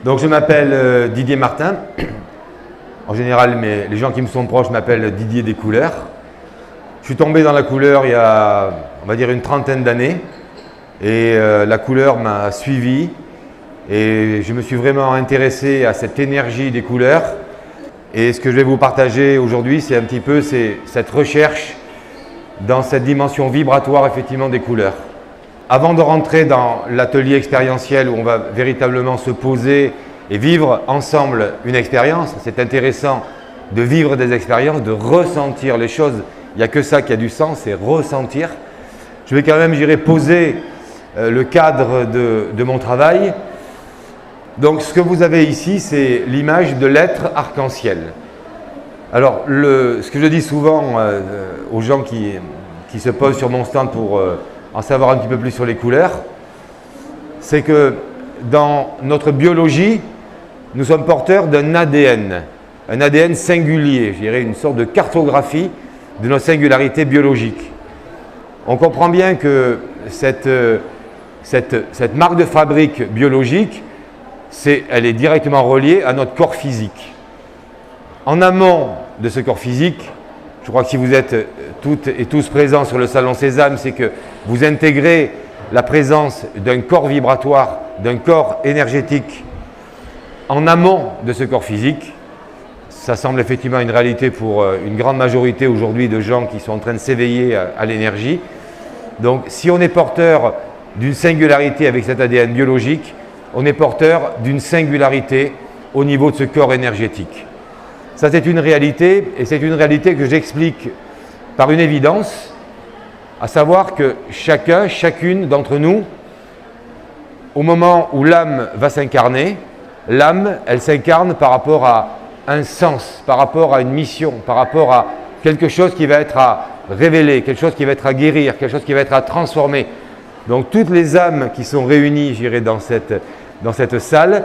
Donc je m'appelle Didier Martin. En général, les gens qui me sont proches m'appellent Didier des couleurs. Je suis tombé dans la couleur il y a, on va dire, une trentaine d'années. Et la couleur m'a suivi. Et je me suis vraiment intéressé à cette énergie des couleurs. Et ce que je vais vous partager aujourd'hui, c'est un petit peu cette recherche dans cette dimension vibratoire, effectivement, des couleurs. Avant de rentrer dans l'atelier expérientiel où on va véritablement se poser et vivre ensemble une expérience, c'est intéressant de vivre des expériences, de ressentir les choses. Il n'y a que ça qui a du sens, c'est ressentir. Je vais quand même, poser le cadre de mon travail. Donc ce que vous avez ici, c'est l'image de l'être arc-en-ciel. Alors, ce que je dis souvent aux gens qui se posent sur mon stand pour en savoir un petit peu plus sur les couleurs, c'est que dans notre biologie, nous sommes porteurs d'un ADN, un ADN singulier, je dirais une sorte de cartographie de notre singularité biologique. On comprend bien que cette marque de fabrique biologique, elle est directement reliée à notre corps physique. En amont de ce corps physique, je crois que si vous êtes toutes et tous présents sur le salon Sésame, c'est que vous intégrez la présence d'un corps vibratoire, d'un corps énergétique en amont de ce corps physique. Ça semble effectivement une réalité pour une grande majorité aujourd'hui de gens qui sont en train de s'éveiller à l'énergie. Donc si on est porteur d'une singularité avec cet ADN biologique, on est porteur d'une singularité au niveau de ce corps énergétique. Ça, c'est une réalité, et c'est une réalité que j'explique par une évidence, à savoir que chacune d'entre nous, au moment où l'âme va s'incarner, l'âme, elle s'incarne par rapport à un sens, par rapport à une mission, par rapport à quelque chose qui va être à révéler, quelque chose qui va être à guérir, quelque chose qui va être à transformer. Donc toutes les âmes qui sont réunies, dans cette salle,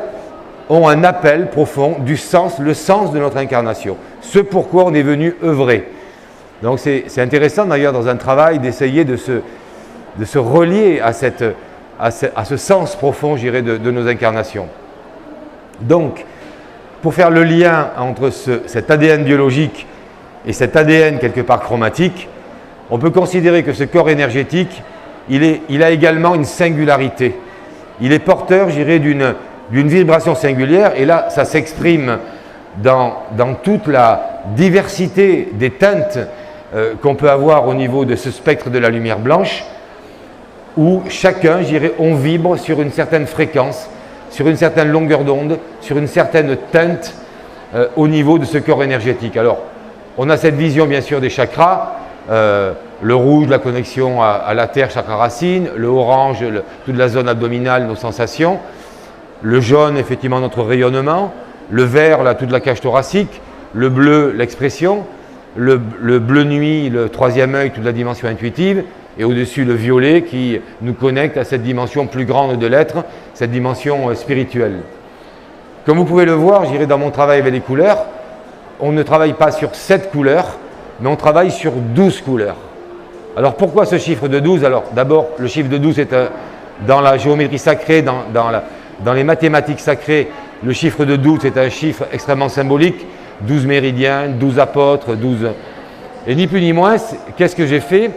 ont un appel profond du sens, le sens de notre incarnation, ce pourquoi on est venu œuvrer. Donc c'est intéressant d'ailleurs dans un travail d'essayer de se relier à ce sens profond, de nos incarnations. Donc, pour faire le lien entre cet ADN biologique et cet ADN quelque part chromatique, on peut considérer que ce corps énergétique, il a également une singularité. Il est porteur, d'une vibration singulière, et là, ça s'exprime dans toute la diversité des teintes qu'on peut avoir au niveau de ce spectre de la lumière blanche, où chacun, on vibre sur une certaine fréquence, sur une certaine longueur d'onde, sur une certaine teinte au niveau de ce corps énergétique. Alors, on a cette vision, bien sûr, des chakras, le rouge, la connexion à la terre, chakra racine, le orange, toute la zone abdominale, nos sensations, le jaune, effectivement, notre rayonnement, le vert, toute la cage thoracique, le bleu, l'expression, le bleu nuit, le troisième œil, toute la dimension intuitive, et au-dessus le violet qui nous connecte à cette dimension plus grande de l'être, cette dimension spirituelle. Comme vous pouvez le voir, dans mon travail avec les couleurs, on ne travaille pas sur 7 couleurs, mais on travaille sur 12 couleurs. Alors pourquoi ce chiffre de 12 ? Alors d'abord, le chiffre de 12 est dans la géométrie sacrée, dans les mathématiques sacrées, le chiffre de 12 est un chiffre extrêmement symbolique, 12 méridiens, 12 apôtres, 12... Et ni plus ni moins, qu'est-ce que j'ai fait ?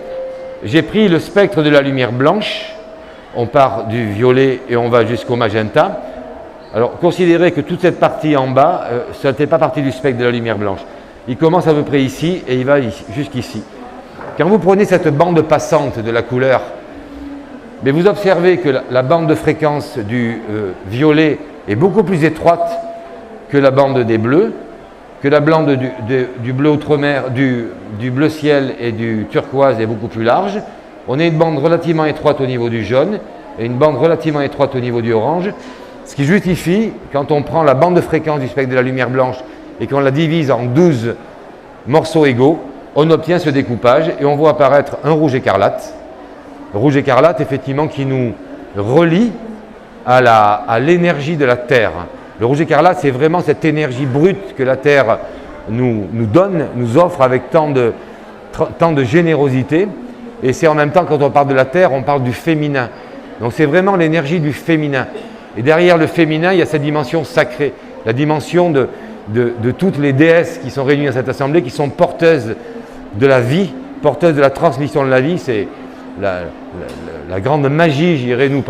J'ai pris le spectre de la lumière blanche, on part du violet et on va jusqu'au magenta. Alors considérez que toute cette partie en bas, ça n'était pas partie du spectre de la lumière blanche. Il commence à peu près ici et il va jusqu'ici. Quand vous prenez cette bande passante de la couleur, mais vous observez que la bande de fréquence du violet est beaucoup plus étroite que la bande des bleus, que la bande du bleu outre-mer, du bleu ciel et du turquoise est beaucoup plus large. On a une bande relativement étroite au niveau du jaune et une bande relativement étroite au niveau du orange, ce qui justifie, quand on prend la bande de fréquence du spectre de la lumière blanche et qu'on la divise en 12 morceaux égaux, on obtient ce découpage et on voit apparaître un rouge écarlate. Rouge écarlate, effectivement, qui nous relie à l'énergie de la Terre. Le rouge écarlate, c'est vraiment cette énergie brute que la Terre nous donne, nous offre avec tant de générosité. Et c'est en même temps, quand on parle de la Terre, on parle du féminin. Donc c'est vraiment l'énergie du féminin. Et derrière le féminin, il y a cette dimension sacrée, la dimension de toutes les déesses qui sont réunies dans cette assemblée, qui sont porteuses de la vie, porteuses de la transmission de la vie. C'est la grande magie, je dirais, nous,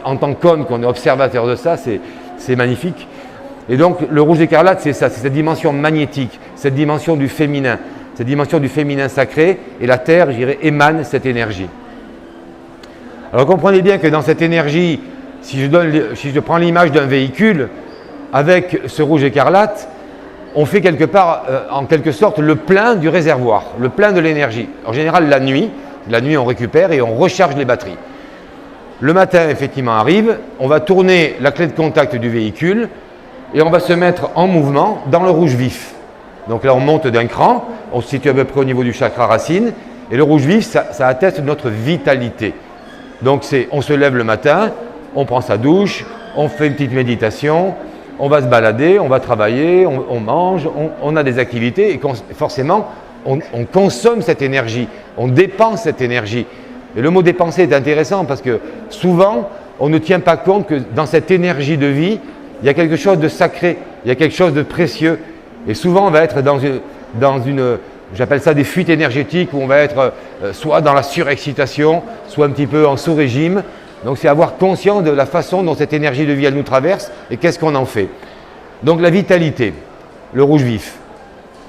en tant qu'homme, qu'on est observateur de ça, c'est magnifique. Et donc, le rouge écarlate, c'est ça, c'est cette dimension magnétique, cette dimension du féminin sacré, et la Terre, je dirais, émane cette énergie. Alors, comprenez bien que dans cette énergie, si je prends l'image d'un véhicule, avec ce rouge écarlate, on fait quelque part, en quelque sorte, le plein du réservoir, le plein de l'énergie. En général, la nuit, on récupère et on recharge les batteries. Le matin, effectivement, arrive, on va tourner la clé de contact du véhicule et on va se mettre en mouvement dans le rouge vif. Donc là, on monte d'un cran, on se situe à peu près au niveau du chakra racine, et le rouge vif, ça atteste de notre vitalité. Donc on se lève le matin, on prend sa douche, on fait une petite méditation, on va se balader, on va travailler, on mange, on a des activités, et forcément, on consomme cette énergie, on dépense cette énergie. Et le mot dépenser est intéressant parce que souvent, on ne tient pas compte que dans cette énergie de vie, il y a quelque chose de sacré, il y a quelque chose de précieux. Et souvent, on va être dans une j'appelle ça des fuites énergétiques, où on va être soit dans la surexcitation, soit un petit peu en sous-régime. Donc c'est avoir conscience de la façon dont cette énergie de vie, elle nous traverse et qu'est-ce qu'on en fait. Donc la vitalité, le rouge vif.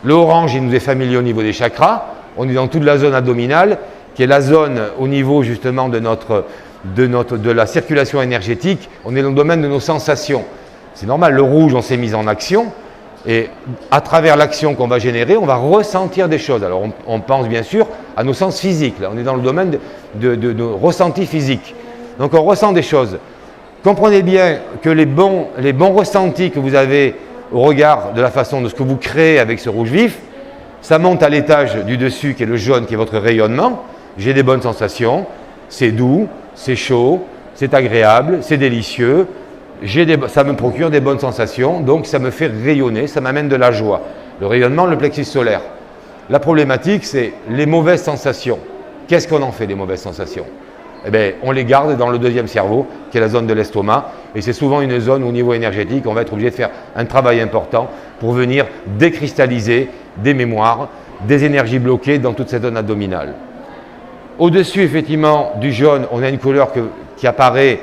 Le orange, il nous est familier au niveau des chakras. On est dans toute la zone abdominale, qui est la zone au niveau justement de la circulation énergétique. On est dans le domaine de nos sensations. C'est normal, le rouge, on s'est mis en action. Et à travers l'action qu'on va générer, on va ressentir des choses. Alors on pense bien sûr à nos sens physiques. Là, on est dans le domaine de nos ressentis physiques. Donc on ressent des choses. Comprenez bien que les bons ressentis que vous avez au regard de la façon de ce que vous créez avec ce rouge vif, ça monte à l'étage du dessus qui est le jaune, qui est votre rayonnement. J'ai des bonnes sensations, c'est doux, c'est chaud, c'est agréable, c'est délicieux. Ça me procure des bonnes sensations, donc ça me fait rayonner, ça m'amène de la joie. Le rayonnement, le plexus solaire. La problématique, c'est les mauvaises sensations. Qu'est-ce qu'on en fait des mauvaises sensations ? Eh bien, on les garde dans le deuxième cerveau, qui est la zone de l'estomac, et c'est souvent une zone au niveau énergétique, on va être obligé de faire un travail important pour venir décristalliser des mémoires, des énergies bloquées dans toute cette zone abdominale. Au-dessus, effectivement, du jaune, on a une couleur qui apparaît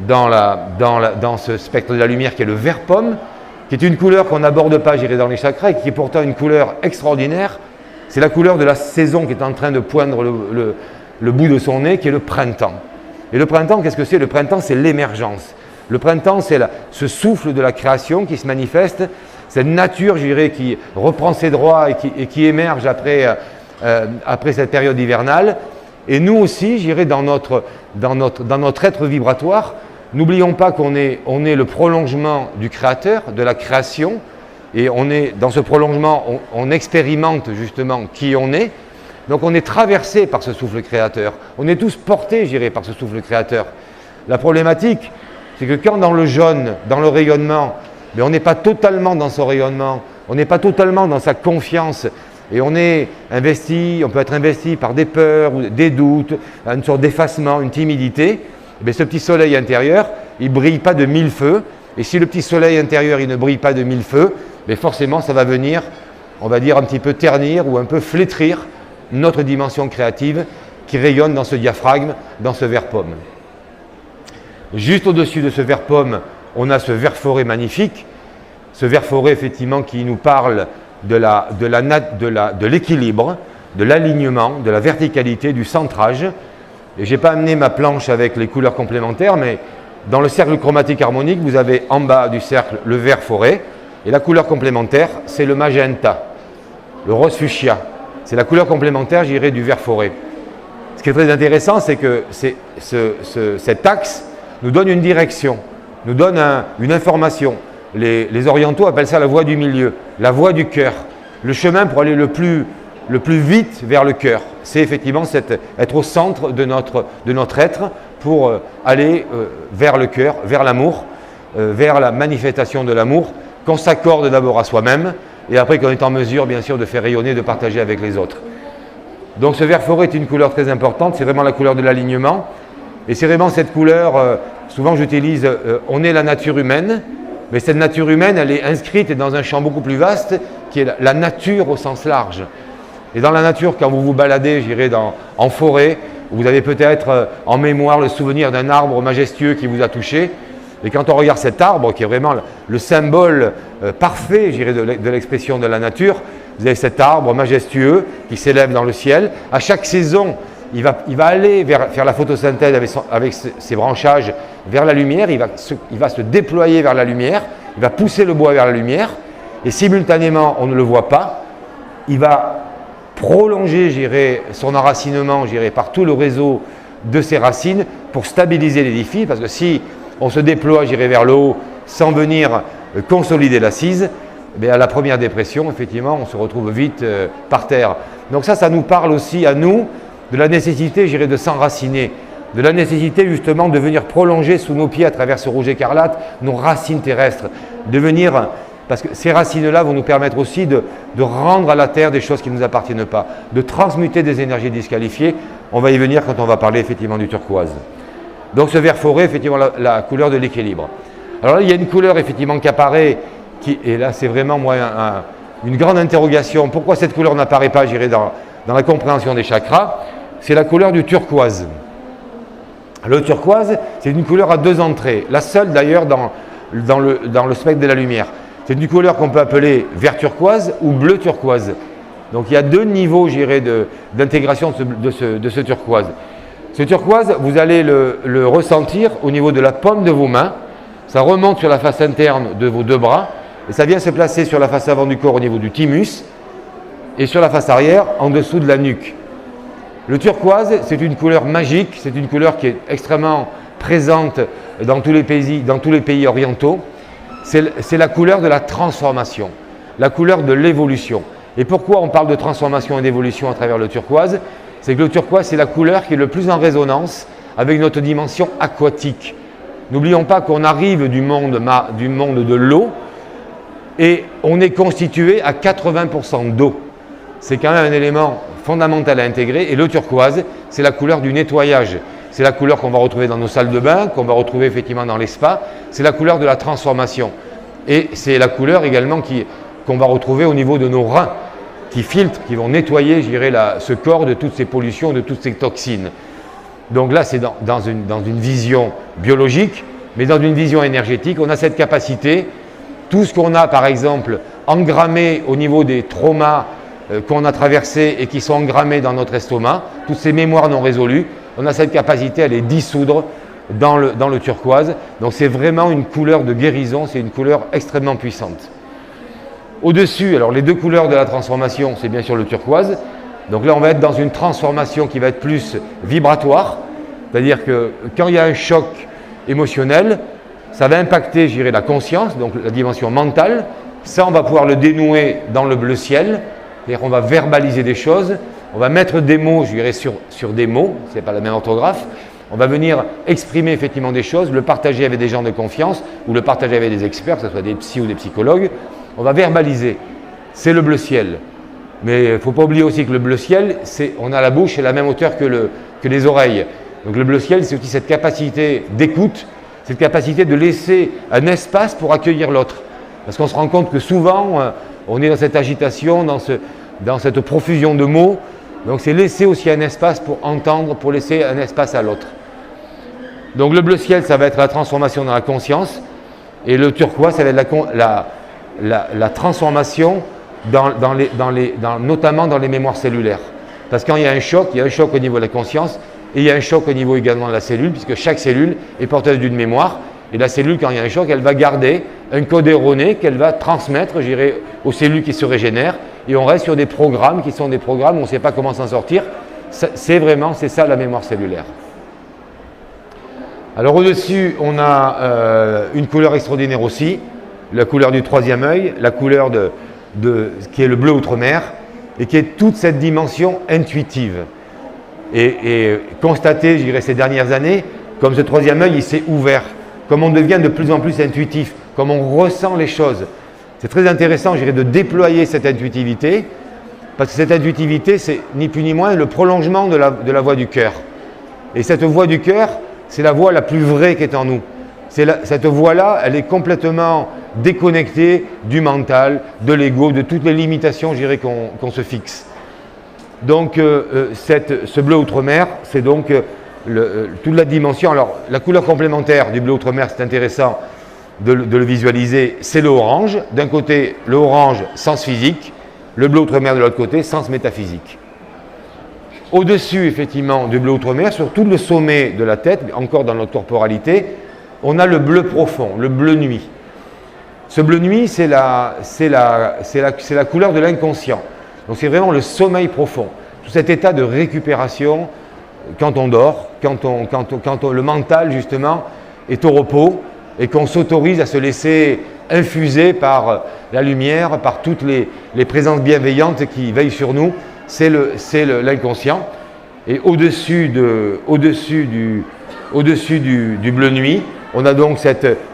dans ce spectre de la lumière qui est le vert pomme, qui est une couleur qu'on n'aborde pas, j'irai dans les chakras, et qui est pourtant une couleur extraordinaire. C'est la couleur de la saison qui est en train de poindre le bout de son nez, qui est le printemps. Et le printemps, qu'est-ce que c'est ? Le printemps, c'est l'émergence. Le printemps, c'est ce souffle de la création qui se manifeste, cette nature, je dirais, qui reprend ses droits et qui émerge après cette période hivernale. Et nous aussi, je dirais, dans notre être vibratoire, n'oublions pas qu'on est le prolongement du Créateur, de la création, et dans ce prolongement, on expérimente justement qui on est. Donc on est traversé par ce souffle créateur. On est tous portés, je dirais, par ce souffle créateur. La problématique, c'est que quand dans le jaune, dans le rayonnement, mais on n'est pas totalement dans son rayonnement, on n'est pas totalement dans sa confiance, et on peut être investi par des peurs, des doutes, une sorte d'effacement, une timidité. Mais ce petit soleil intérieur, il ne brille pas de mille feux. Et si le petit soleil intérieur, il ne brille pas de mille feux, mais forcément, ça va venir, on va dire, un petit peu ternir ou un peu flétrir notre dimension créative qui rayonne dans ce diaphragme, dans ce vert pomme. Juste au-dessus de ce vert pomme, on a ce vert forêt magnifique. Ce vert forêt, effectivement, qui nous parle de l'équilibre, de l'alignement, de la verticalité, du centrage. Et je n'ai pas amené ma planche avec les couleurs complémentaires, mais dans le cercle chromatique harmonique, vous avez en bas du cercle le vert forêt, et la couleur complémentaire, c'est le magenta, le rose fuchsia. C'est la couleur complémentaire, je dirais, du vert forêt. Ce qui est très intéressant, c'est que cet axe nous donne une direction, nous donne une information. Les orientaux appellent ça la voie du milieu, la voie du cœur, le chemin pour aller le plus vite vers le cœur. C'est effectivement être au centre de notre être pour aller vers le cœur, vers l'amour, vers la manifestation de l'amour, qu'on s'accorde d'abord à soi-même et après qu'on est en mesure, bien sûr, de faire rayonner, de partager avec les autres. Donc ce vert forêt est une couleur très importante, c'est vraiment la couleur de l'alignement et c'est vraiment cette couleur souvent j'utilise on est la nature humaine, mais cette nature humaine, elle est inscrite dans un champ beaucoup plus vaste, qui est la nature au sens large. Et dans la nature, quand vous vous baladez, j'irai en forêt, vous avez peut-être en mémoire le souvenir d'un arbre majestueux qui vous a touché. Et quand on regarde cet arbre, qui est vraiment le symbole parfait, j'irai, de l'expression de la nature, vous avez cet arbre majestueux qui s'élève dans le ciel. À chaque saison, il va aller faire la photosynthèse avec ses branchages vers la lumière, il va se déployer vers la lumière, il va pousser le bois vers la lumière, et simultanément, on ne le voit pas, il va prolonger son enracinement par tout le réseau de ses racines pour stabiliser l'édifice, parce que si on se déploie vers le haut sans venir consolider l'assise, à la première dépression, effectivement, on se retrouve vite par terre. Donc ça nous parle aussi à nous de la nécessité, de s'enraciner, de la nécessité justement de venir prolonger sous nos pieds à travers ce rouge écarlate nos racines terrestres, de venir, parce que ces racines-là vont nous permettre aussi de rendre à la terre des choses qui ne nous appartiennent pas, de transmuter des énergies disqualifiées. On va y venir quand on va parler effectivement du turquoise. Donc ce vert forêt, effectivement, la couleur de l'équilibre. Alors là, il y a une couleur effectivement qui apparaît, et là c'est vraiment moi une grande interrogation. Pourquoi cette couleur n'apparaît pas, dans la compréhension des chakras? C'est la couleur du turquoise. Le turquoise, c'est une couleur à deux entrées, la seule d'ailleurs dans le spectre de la lumière. C'est une couleur qu'on peut appeler vert turquoise ou bleu turquoise. Donc il y a deux niveaux, d'intégration de ce turquoise. Ce turquoise, vous allez le ressentir au niveau de la paume de vos mains. Ça remonte sur la face interne de vos deux bras et ça vient se placer sur la face avant du corps au niveau du thymus et sur la face arrière en dessous de la nuque. Le turquoise, c'est une couleur magique, c'est une couleur qui est extrêmement présente dans tous les pays orientaux. C'est la couleur de la transformation, la couleur de l'évolution. Et pourquoi on parle de transformation et d'évolution à travers le turquoise? C'est que le turquoise, c'est la couleur qui est le plus en résonance avec notre dimension aquatique. N'oublions pas qu'on arrive du monde de l'eau et on est constitué à 80% d'eau. C'est quand même un élément fondamental à intégrer. Et le turquoise, c'est la couleur du nettoyage. C'est la couleur qu'on va retrouver dans nos salles de bain, qu'on va retrouver effectivement dans les spas. C'est la couleur de la transformation. Et c'est la couleur également qu'on va retrouver au niveau de nos reins, qui filtrent, qui vont nettoyer, ce corps de toutes ces pollutions, de toutes ces toxines. Donc là, c'est dans une vision biologique, mais dans une vision énergétique, on a cette capacité. Tout ce qu'on a, par exemple, engrammé au niveau des traumas qu'on a traversés et qui sont engrammés dans notre estomac, toutes ces mémoires non résolues, on a cette capacité à les dissoudre dans le turquoise. Donc c'est vraiment une couleur de guérison, c'est une couleur extrêmement puissante. Au-dessus, alors les deux couleurs de la transformation, c'est bien sûr le turquoise. Donc là, on va être dans une transformation qui va être plus vibratoire, c'est-à-dire que quand il y a un choc émotionnel, ça va impacter, la conscience, donc la dimension mentale. Ça, on va pouvoir le dénouer dans le bleu ciel, c'est-à-dire qu'on va verbaliser des choses, on va mettre des mots, sur des mots, ce n'est pas la même orthographe, on va venir exprimer effectivement des choses, le partager avec des gens de confiance ou le partager avec des experts, que ce soit des psys ou des psychologues. On va verbaliser, c'est le bleu ciel. Mais il ne faut pas oublier aussi que le bleu ciel, on a la bouche à la même hauteur que les oreilles. Donc le bleu ciel, c'est aussi cette capacité d'écoute, cette capacité de laisser un espace pour accueillir l'autre. Parce qu'on se rend compte que souvent, on est dans cette agitation, dans cette profusion de mots. Donc c'est laisser aussi un espace pour entendre, pour laisser un espace à l'autre. Donc le bleu ciel, ça va être la transformation dans la conscience. Et le turquoise, ça va être la transformation notamment dans les mémoires cellulaires. Parce que quand il y a un choc au niveau de la conscience et il y a un choc au niveau également de la cellule, puisque chaque cellule est porteuse d'une mémoire. Et la cellule, quand il y a un choc, elle va garder un code erroné qu'elle va transmettre, aux cellules qui se régénèrent. Et on reste sur des programmes qui sont des programmes où on ne sait pas comment s'en sortir. C'est ça la mémoire cellulaire. Alors au-dessus, on a une couleur extraordinaire aussi, la couleur du troisième œil, la couleur qui est le bleu outre-mer, et qui est toute cette dimension intuitive. Et constater, ces dernières années, comme ce troisième œil, il s'est ouvert, comme on devient de plus en plus intuitif, comme on ressent les choses. C'est très intéressant, de déployer cette intuitivité, parce que cette intuitivité, c'est ni plus ni moins le prolongement de la voix du cœur. Et cette voix du cœur, c'est la voix la plus vraie qui est en nous. Cette voix-là, elle est complètement déconnectée du mental, de l'ego, de toutes les limitations, je dirais, qu'on se fixe. Donc, ce bleu outre-mer, c'est donc toute la dimension. Alors, la couleur complémentaire du bleu outre-mer, c'est intéressant de le visualiser, c'est le orange. D'un côté, le orange, sens physique, le bleu outre-mer de l'autre côté, sens métaphysique. Au-dessus, effectivement, du bleu outre-mer, sur tout le sommet de la tête, encore dans notre corporalité, on a le bleu profond, le bleu nuit. Ce bleu nuit, c'est la couleur de l'inconscient. Donc c'est vraiment le sommeil profond. Tout cet état de récupération quand on dort, quand le mental, justement, est au repos et qu'on s'autorise à se laisser infuser par la lumière, par toutes les présences bienveillantes qui veillent sur nous, c'est l'inconscient. Et au-dessus du bleu nuit, on a donc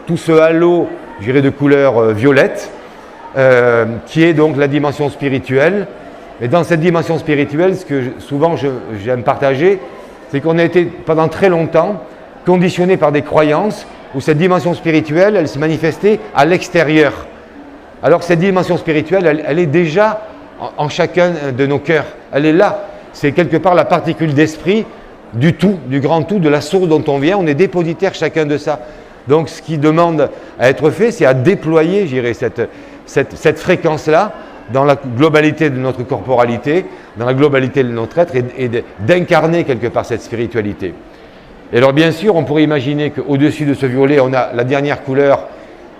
tout ce halo, je dirais, de couleur violette, qui est donc la dimension spirituelle. Et dans cette dimension spirituelle, ce que souvent j'aime partager, c'est qu'on a été pendant très longtemps conditionné par des croyances où cette dimension spirituelle, elle se manifestait à l'extérieur. Alors que cette dimension spirituelle, elle est déjà en chacun de nos cœurs. Elle est là. C'est quelque part la particule d'esprit du tout, du grand tout, de la source dont on vient. On est dépositaire chacun de ça. Donc ce qui demande à être fait, c'est à déployer, je dirais, cette fréquence-là dans la globalité de notre corporalité, dans la globalité de notre être, et d'incarner quelque part cette spiritualité. Et alors bien sûr, on pourrait imaginer qu'au-dessus de ce violet, on a la dernière couleur,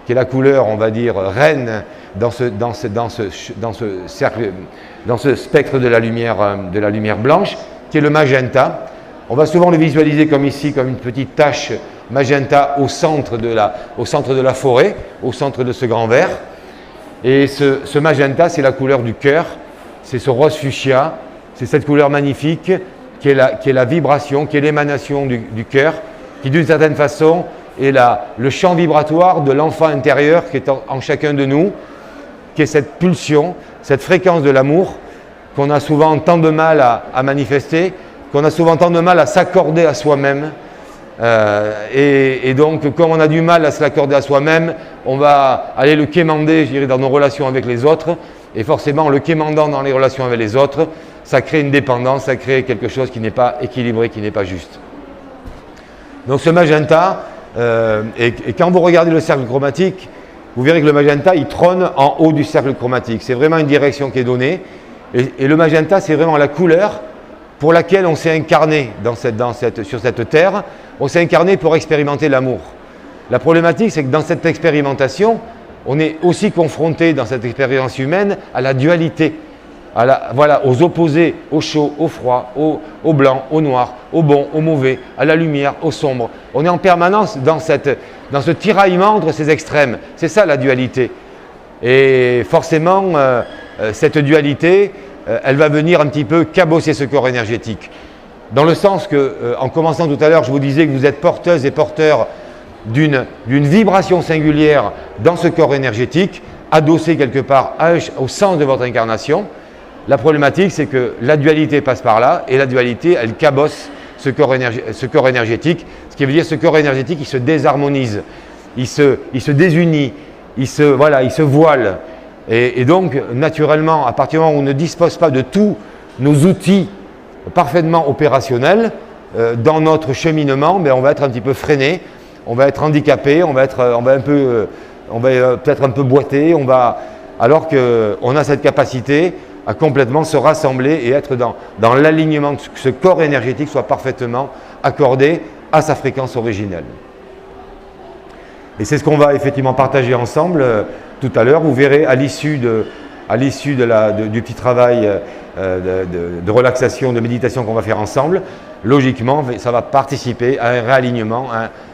qui est la couleur, on va dire, reine dans ce cercle, dans ce spectre de la lumière blanche, qui est le magenta. On va souvent le visualiser comme ici, comme une petite tache magenta au centre de la forêt, au centre de ce grand vert. Et ce magenta, c'est la couleur du cœur, c'est ce rose fuchsia, c'est cette couleur magnifique qui est la vibration, qui est l'émanation du cœur, qui d'une certaine façon est le champ vibratoire de l'enfant intérieur qui est en chacun de nous, qui est cette pulsion, cette fréquence de l'amour qu'on a souvent tant de mal à manifester, qu'on a souvent tant de mal à s'accorder à soi-même. Et donc, comme on a du mal à se l'accorder à soi-même, on va aller le quémander, je dirais, dans nos relations avec les autres. Et forcément, en le quémandant dans les relations avec les autres, ça crée une dépendance, ça crée quelque chose qui n'est pas équilibré, qui n'est pas juste. Donc ce magenta, et quand vous regardez le cercle chromatique, vous verrez que le magenta, il trône en haut du cercle chromatique. C'est vraiment une direction qui est donnée. Et le magenta, c'est vraiment la couleur pour laquelle on s'est incarné sur cette terre. On s'est incarné pour expérimenter l'amour. La problématique, c'est que dans cette expérimentation, on est aussi confronté dans cette expérience humaine à la dualité, aux opposés, au chaud, au froid, au blanc, au noir, au bon, au mauvais, à la lumière, au sombre. On est en permanence dans ce tiraillement entre ces extrêmes. C'est ça la dualité. Et forcément, cette dualité, elle va venir un petit peu cabosser ce corps énergétique. Dans le sens que, en commençant tout à l'heure, je vous disais que vous êtes porteuse et porteur d'une vibration singulière dans ce corps énergétique, adossé quelque part au sens de votre incarnation. La problématique, c'est que la dualité passe par là, et la dualité, elle cabosse ce corps énergétique, ce qui veut dire ce corps énergétique, il se désharmonise, il se désunit, il se voile. Et donc, naturellement, à partir du moment où on ne dispose pas de tous nos outils parfaitement opérationnels dans notre cheminement, on va être un petit peu freiné, on va être handicapé, on va peut-être un peu boité, alors qu'on a cette capacité à complètement se rassembler et être dans l'alignement, que ce corps énergétique soit parfaitement accordé à sa fréquence originelle. Et c'est ce qu'on va effectivement partager ensemble tout à l'heure. Vous verrez à l'issue du petit travail de relaxation, de méditation qu'on va faire ensemble, logiquement, ça va participer à un réalignement,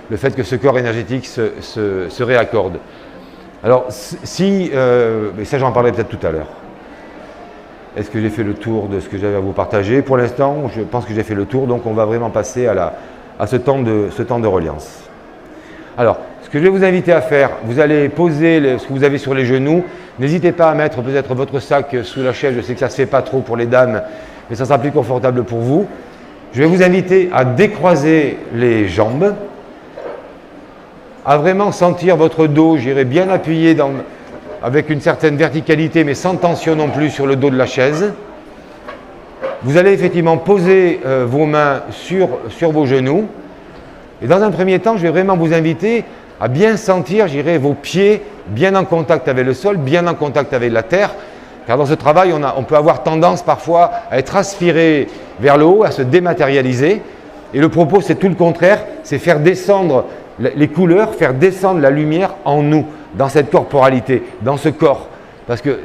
le fait que ce corps énergétique se réaccorde. Alors, mais ça j'en parlerai peut-être tout à l'heure. Est-ce que j'ai fait le tour de ce que j'avais à vous partager? Pour l'instant, je pense que j'ai fait le tour, donc on va vraiment passer à ce temps de reliance. Alors, ce que je vais vous inviter à faire, vous allez poser ce que vous avez sur les genoux. N'hésitez pas à mettre peut-être votre sac sous la chaise. Je sais que ça ne se fait pas trop pour les dames, mais ça sera plus confortable pour vous. Je vais vous inviter à décroiser les jambes, à vraiment sentir votre dos, j'irai bien appuyé avec une certaine verticalité, mais sans tension non plus sur le dos de la chaise. Vous allez effectivement poser vos mains sur vos genoux. Et dans un premier temps, je vais vraiment vous inviter à bien sentir, j'irai, vos pieds bien en contact avec le sol, bien en contact avec la terre. Car dans ce travail, on peut avoir tendance parfois à être aspiré vers le haut, à se dématérialiser. Et le propos, c'est tout le contraire, c'est faire descendre les couleurs, faire descendre la lumière en nous, dans cette corporalité, dans ce corps. Parce que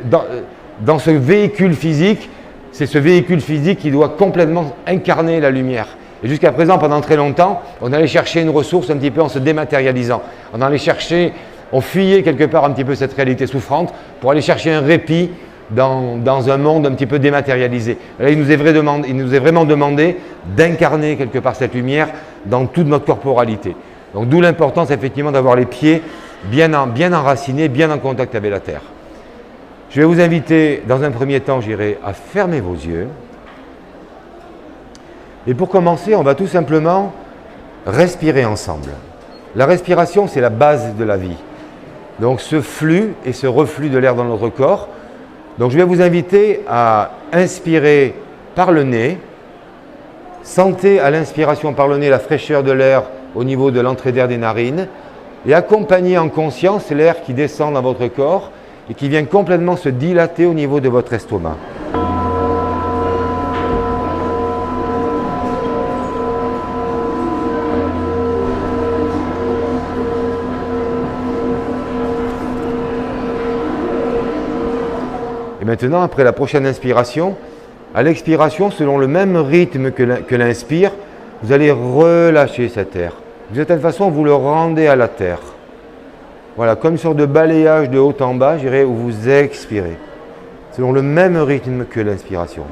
dans ce véhicule physique, c'est ce véhicule physique qui doit complètement incarner la lumière. Et jusqu'à présent, pendant très longtemps, on allait chercher une ressource un petit peu en se dématérialisant. On allait chercher, on fuyait quelque part un petit peu cette réalité souffrante pour aller chercher un répit dans un monde un petit peu dématérialisé. Là, il nous est vraiment demandé d'incarner quelque part cette lumière dans toute notre corporalité. Donc d'où l'importance effectivement d'avoir les pieds bien enracinés, bien en contact avec la terre. Je vais vous inviter dans un premier temps, j'irai à fermer vos yeux. Et pour commencer, on va tout simplement respirer ensemble. La respiration, c'est la base de la vie. Donc ce flux et ce reflux de l'air dans notre corps. Donc je vais vous inviter à inspirer par le nez. Sentez à l'inspiration par le nez la fraîcheur de l'air au niveau de l'entrée d'air des narines et accompagnez en conscience l'air qui descend dans votre corps et qui vient complètement se dilater au niveau de votre estomac. Et maintenant, après la prochaine inspiration, à l'expiration, selon le même rythme que l'inspire, vous allez relâcher cet air. De cette façon, vous le rendez à la terre. Voilà, comme une sorte de balayage de haut en bas, j'irai où vous expirez, selon le même rythme que l'inspiration.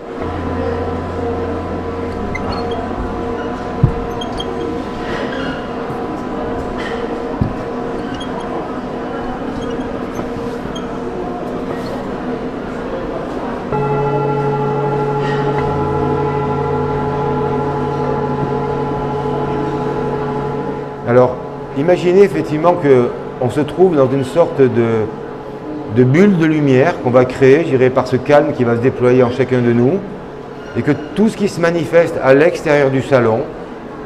Alors, imaginez effectivement qu'on se trouve dans une sorte de bulle de lumière qu'on va créer, j'irai par ce calme qui va se déployer en chacun de nous, et que tout ce qui se manifeste à l'extérieur du salon,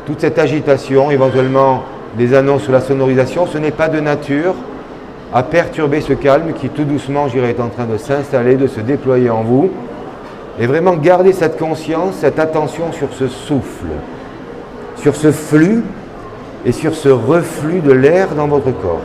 toute cette agitation, éventuellement des annonces sur la sonorisation, ce n'est pas de nature à perturber ce calme qui tout doucement, j'irai, est en train de s'installer, de se déployer en vous, et vraiment garder cette conscience, cette attention sur ce souffle, sur ce flux, et sur ce reflux de l'air dans votre corps.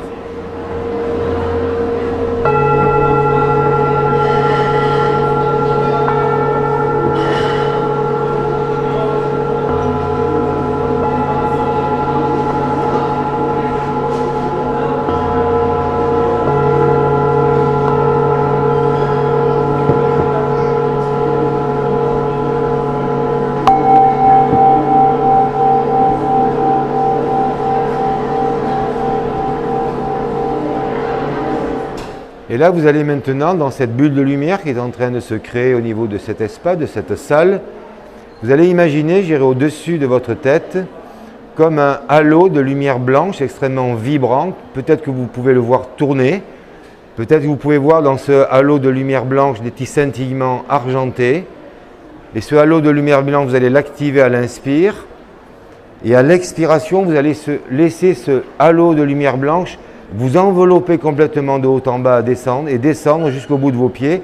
Et là, vous allez maintenant, dans cette bulle de lumière qui est en train de se créer au niveau de cet espace, de cette salle, vous allez imaginer, j'irai au-dessus de votre tête, comme un halo de lumière blanche extrêmement vibrant. Peut-être que vous pouvez le voir tourner. Peut-être que vous pouvez voir dans ce halo de lumière blanche des petits scintillements argentés. Et ce halo de lumière blanche, vous allez l'activer à l'inspire. Et à l'expiration, vous allez laisser ce halo de lumière blanche vous envelopper complètement de haut en bas, descendre et descendre jusqu'au bout de vos pieds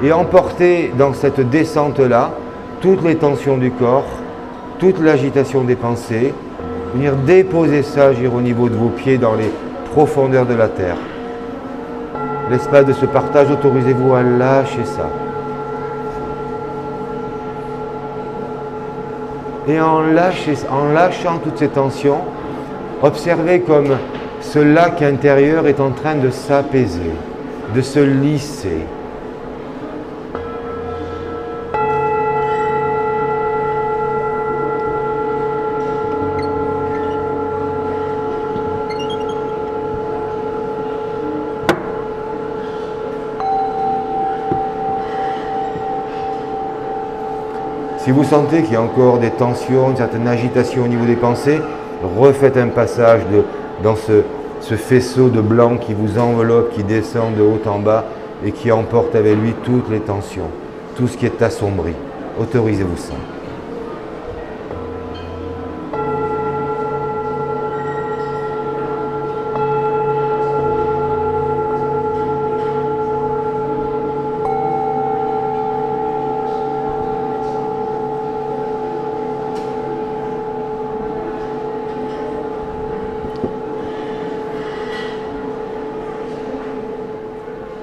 et emporter dans cette descente-là toutes les tensions du corps, toute l'agitation des pensées, venir déposer ça au niveau de vos pieds dans les profondeurs de la terre. L'espace de ce partage, autorisez-vous à lâcher ça. Et en lâchant toutes ces tensions, observez comme ce lac intérieur est en train de s'apaiser, de se lisser. Si vous sentez qu'il y a encore des tensions, une certaine agitation au niveau des pensées, refaites un passage dans ce faisceau de blanc qui vous enveloppe, qui descend de haut en bas et qui emporte avec lui toutes les tensions, tout ce qui est assombri. Autorisez-vous ça.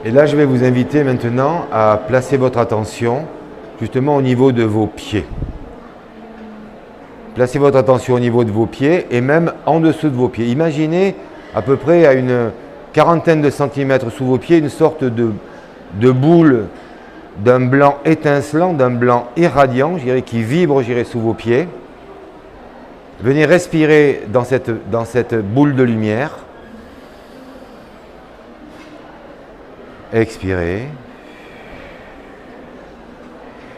Et là, je vais vous inviter maintenant à placer votre attention justement au niveau de vos pieds. Placez votre attention au niveau de vos pieds et même en dessous de vos pieds. Imaginez à peu près à une quarantaine de centimètres sous vos pieds une sorte de boule d'un blanc étincelant, d'un blanc irradiant, je dirais, qui vibre, je dirais, sous vos pieds. Venez respirer dans cette boule de lumière. Expirez.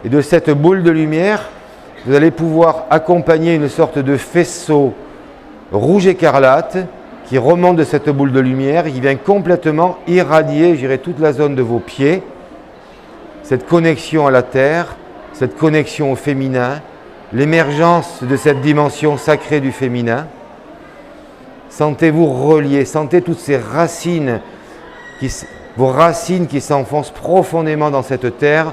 Et de cette boule de lumière, vous allez pouvoir accompagner une sorte de faisceau rouge écarlate qui remonte de cette boule de lumière et qui vient complètement irradier, je dirais, toute la zone de vos pieds. Cette connexion à la terre, cette connexion au féminin, l'émergence de cette dimension sacrée du féminin. Sentez-vous relié, sentez toutes ces racines vos racines qui s'enfoncent profondément dans cette terre,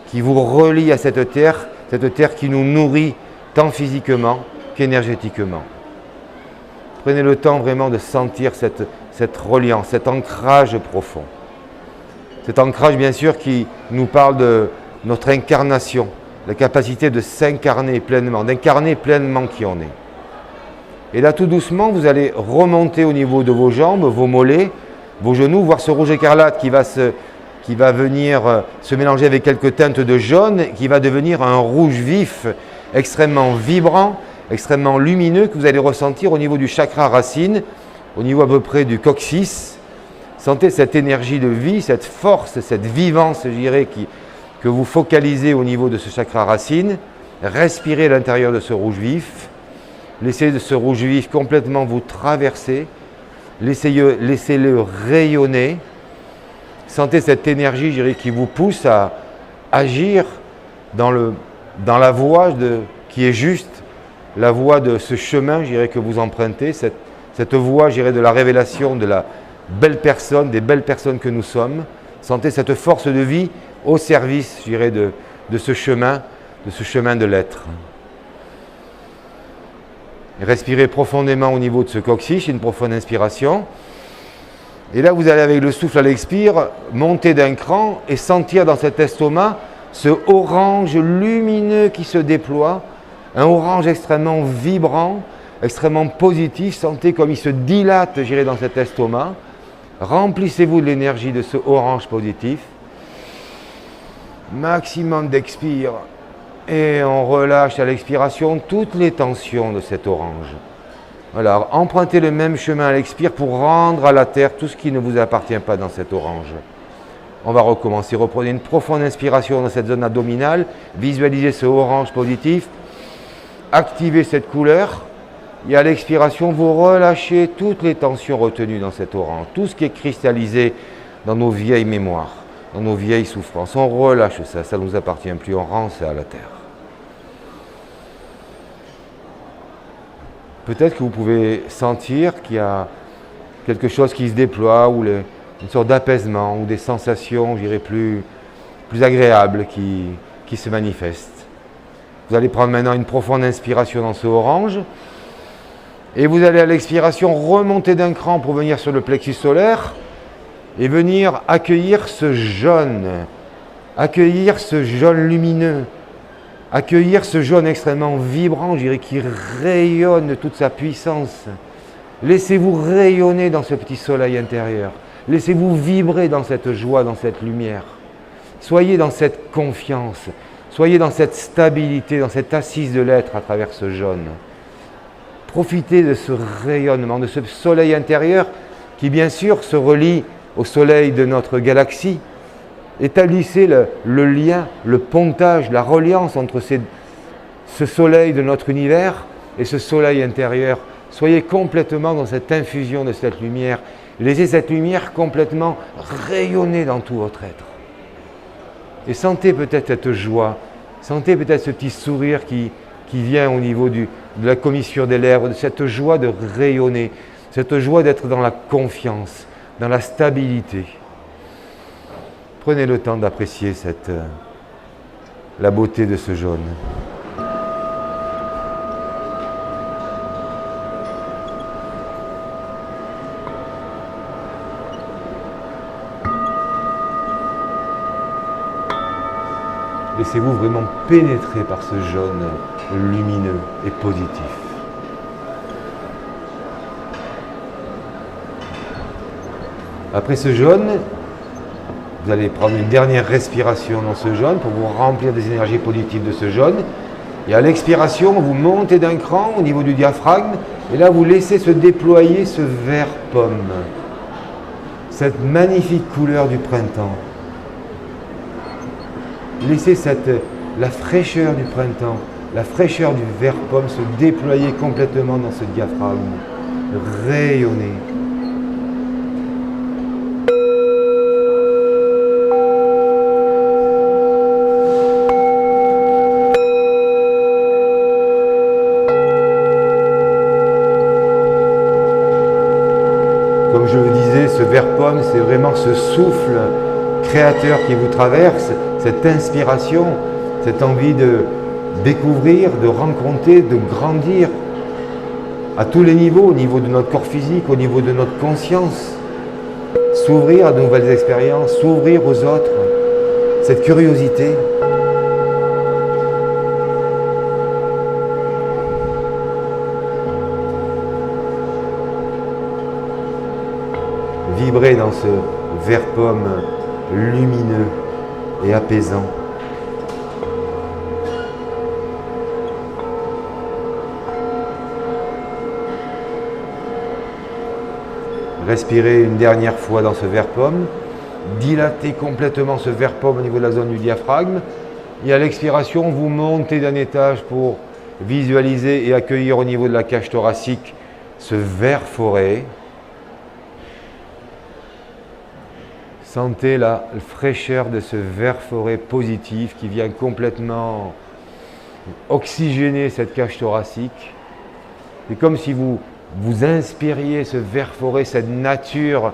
qui vous relient à cette terre qui nous nourrit tant physiquement qu'énergétiquement. Prenez le temps vraiment de sentir cette reliance, cet ancrage profond. Cet ancrage, bien sûr, qui nous parle de notre incarnation, la capacité de s'incarner pleinement, d'incarner pleinement qui on est. Et là, tout doucement, vous allez remonter au niveau de vos jambes, vos mollets, vos genoux, voir ce rouge écarlate qui va venir se mélanger avec quelques teintes de jaune, qui va devenir un rouge vif, extrêmement vibrant, extrêmement lumineux, que vous allez ressentir au niveau du chakra racine, au niveau à peu près du coccyx. Sentez cette énergie de vie, cette force, cette vivance, je dirais, que vous focalisez au niveau de ce chakra racine. Respirez à l'intérieur de ce rouge vif. Laissez ce rouge vif complètement vous traverser. Laissez-le rayonner. Sentez cette énergie, je dirais, qui vous pousse à agir dans la voie qui est juste, la voie de ce chemin, je dirais, que vous empruntez, cette voie, je dirais, de la révélation de la belle personne, des belles personnes que nous sommes. Sentez cette force de vie au service, je dirais, de ce chemin de l'être. Respirez profondément au niveau de ce coccyx, une profonde inspiration. Et là, vous allez avec le souffle à l'expire, monter d'un cran et sentir dans cet estomac ce orange lumineux qui se déploie, un orange extrêmement vibrant, extrêmement positif. Sentez comme il se dilate, je dirais, dans cet estomac. Remplissez-vous de l'énergie de ce orange positif. Maximum d'expire. Et on relâche à l'expiration toutes les tensions de cet orange. Voilà, empruntez le même chemin à l'expire pour rendre à la terre tout ce qui ne vous appartient pas dans cet orange. On va recommencer. Reprenez une profonde inspiration dans cette zone abdominale. Visualisez ce orange positif. Activez cette couleur. Et à l'expiration, vous relâchez toutes les tensions retenues dans cet orange. Tout ce qui est cristallisé dans nos vieilles mémoires, dans nos vieilles souffrances. On relâche ça, ça ne nous appartient plus. On rend ça à la terre. Peut-être que vous pouvez sentir qu'il y a quelque chose qui se déploie, ou une sorte d'apaisement, ou des sensations, je dirais, plus agréables qui se manifestent. Vous allez prendre maintenant une profonde inspiration dans ce orange, et vous allez à l'expiration remonter d'un cran pour venir sur le plexus solaire, et venir accueillir ce jaune lumineux, accueillir ce jaune extrêmement vibrant, je dirais, qui rayonne de toute sa puissance. Laissez-vous rayonner dans ce petit soleil intérieur. Laissez-vous vibrer dans cette joie, dans cette lumière. Soyez dans cette confiance. Soyez dans cette stabilité, dans cette assise de l'être à travers ce jaune. Profitez de ce rayonnement, de ce soleil intérieur qui, bien sûr, se relie au soleil de notre galaxie. Établissez le lien, le pontage, la reliance entre ce soleil de notre univers et ce soleil intérieur. Soyez complètement dans cette infusion de cette lumière. Laissez cette lumière complètement rayonner dans tout votre être. Et sentez peut-être cette joie, sentez peut-être ce petit sourire qui vient au niveau de la commissure des lèvres, de cette joie de rayonner, cette joie d'être dans la confiance, dans la stabilité. Prenez le temps d'apprécier la beauté de ce jaune. Laissez-vous vraiment pénétrer par ce jaune lumineux et positif. Après ce jaune, vous allez prendre une dernière respiration dans ce jaune pour vous remplir des énergies positives de ce jaune. Et à l'expiration, vous montez d'un cran au niveau du diaphragme et là vous laissez se déployer ce vert pomme, cette magnifique couleur du printemps. Laissez la fraîcheur du printemps, la fraîcheur du vert pomme se déployer complètement dans ce diaphragme, rayonner. Comme je vous disais, ce vert pomme, c'est vraiment ce souffle créateur qui vous traverse, cette inspiration, cette envie de découvrir, de rencontrer, de grandir à tous les niveaux, au niveau de notre corps physique, au niveau de notre conscience, s'ouvrir à de nouvelles expériences, s'ouvrir aux autres, cette curiosité. Vibrer dans ce vert pomme lumineux et apaisant. Respirez une dernière fois dans ce vert pomme. Dilatez complètement ce vert pomme au niveau de la zone du diaphragme. Et à l'expiration, vous montez d'un étage pour visualiser et accueillir au niveau de la cage thoracique ce vert forêt. Sentez la fraîcheur de ce vert forêt positif qui vient complètement oxygéner cette cage thoracique. C'est comme si vous inspiriez ce vert forêt, cette nature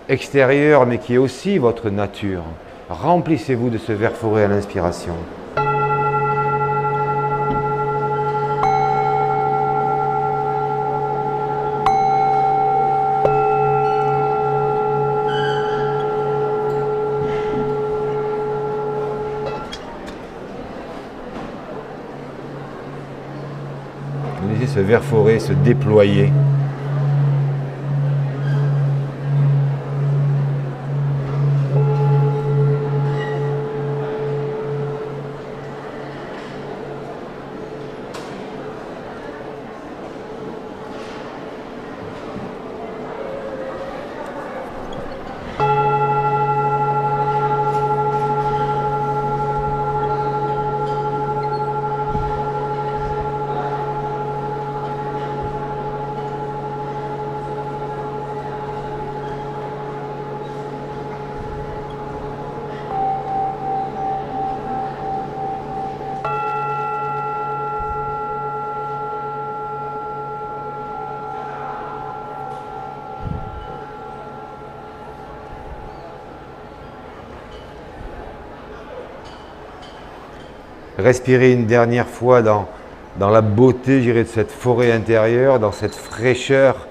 extérieure, mais qui est aussi votre nature. Remplissez-vous de ce vert forêt à l'inspiration. Laissez ce vert forêt se déployer. Respirez une dernière fois dans la beauté, je dirais, de cette forêt intérieure, dans cette fraîcheur.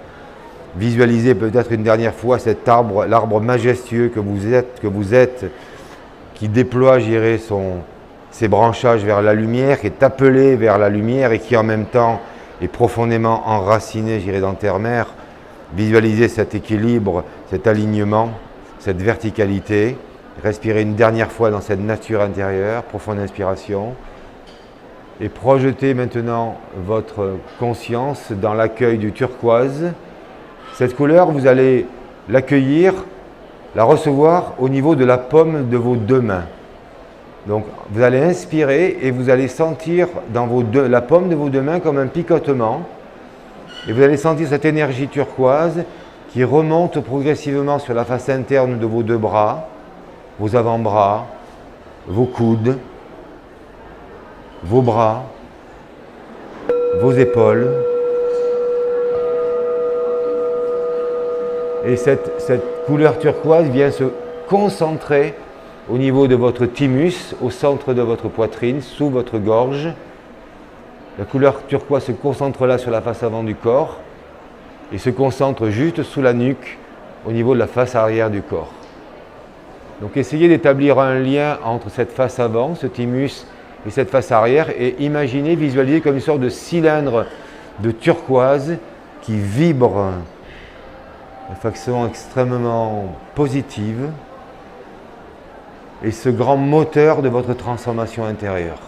Visualisez peut-être une dernière fois cet arbre, l'arbre majestueux que vous êtes, qui déploie, je dirais, ses branchages vers la lumière, qui est appelé vers la lumière et qui en même temps est profondément enraciné, je dirais, dans terre-mère. Visualisez cet équilibre, cet alignement, cette verticalité. Respirez une dernière fois dans cette nature intérieure, profonde inspiration. Et projetez maintenant votre conscience dans l'accueil du turquoise. Cette couleur, vous allez l'accueillir, la recevoir au niveau de la paume de vos deux mains. Donc vous allez inspirer et vous allez sentir dans la paume de vos deux mains comme un picotement. Et vous allez sentir cette énergie turquoise qui remonte progressivement sur la face interne de vos deux bras, vos avant-bras, vos coudes, vos bras, vos épaules. Et cette couleur turquoise vient se concentrer au niveau de votre thymus, au centre de votre poitrine, sous votre gorge. La couleur turquoise se concentre là sur la face avant du corps et se concentre juste sous la nuque, au niveau de la face arrière du corps. Donc essayez d'établir un lien entre cette face avant, ce thymus, et cette face arrière, et imaginez, visualisez comme une sorte de cylindre de turquoise qui vibre de façon extrêmement positive, et ce grand moteur de votre transformation intérieure.